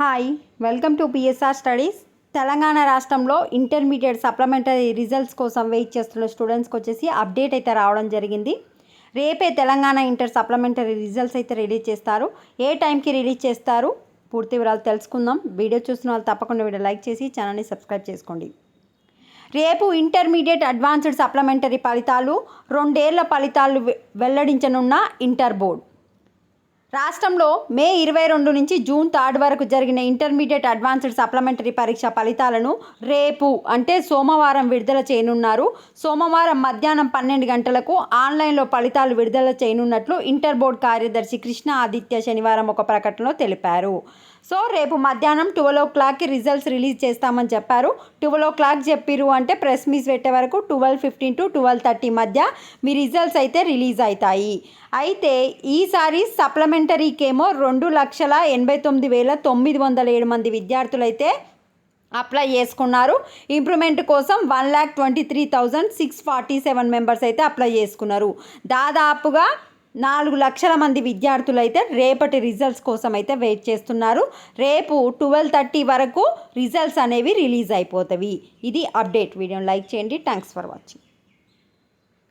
Hi welcome to PSR studies. Telangana రాష్ట్రంలో intermediate supplementary results కోసం wait చేస్తున్న స్టూడెంట్స్కి వచ్చేసి అప్డేట్ అయితే రావడం జరిగింది. రేపే తెలంగాణ ఇంటర్ సప్లిమెంటరీ రిజల్ట్స్ అయితే రిలీజ్ చేస్తారు. ఏ టైంకి రిలీజ్ చేస్తారు పూర్తి వివరాలు తెలుసుకుందాం. వీడియో చూస్తున్న వాళ్ళు తప్పకుండా వీడియో లైక్ చేసి ఛానల్ని సబ్స్క్రైబ్ చేసుకోండి. రేపు ఇంటర్మీడియట్ అడ్వాన్స్డ్ సప్లిమెంటరీ ఫలితాలు, 2 ఏళ్ల ఫలితాలు వెల్లడించనున్న ఇంటర్ బోర్డ్. రాష్ట్రంలో మే 22 నుంచి జూన్ 3 వరకు జరిగిన ఇంటర్మీడియట్ అడ్వాన్స్డ్ సప్లిమెంటరీ పరీక్ష ఫలితాలను రేపు అంటే సోమవారం విడుదల చేయనున్నారు. సోమవారం మధ్యాహ్నం 12 గంటలకు ఆన్లైన్లో ఫలితాలు విడుదల చేయనున్నట్లు ఇంటర్ బోర్డ్ కార్యదర్శి కృష్ణ ఆదిత్య శనివారం ఒక ప్రకటనలో తెలిపారు. సో రేపు మధ్యాహ్నం 12 o'clockకి రిజల్ట్స్ రిలీజ్ చేస్తామని చెప్పారు. 12 o'clock చెప్పిరు అంటే ప్రెస్ మీట్ పెట్టే వరకు 12:15 to 12:30 మధ్య మీ రిజల్ట్స్ అయితే రిలీజ్ అవుతాయి. అయితే ఈసారి సప్లిమెంటరీకేమో 2,89,907 మంది విద్యార్థులు అయితే అప్లై చేసుకున్నారు. ఇంప్రూవ్మెంట్ కోసం 1,23,647 మెంబర్స్ అయితే అప్లై చేసుకున్నారు. దాదాపుగా 4 లక్షల మంది విద్యార్థులు అయితే రేపటి రిజల్ట్స్ కోసం అయితే వెయిట్ చేస్తున్నారు. రేపు 12:30 వరకు రిజల్ట్స్ అనేవి రిలీజ్ అయిపోతాయి. ఇది అప్డేట్. వీడియోని లైక్ చేయండి. Thanks for watching.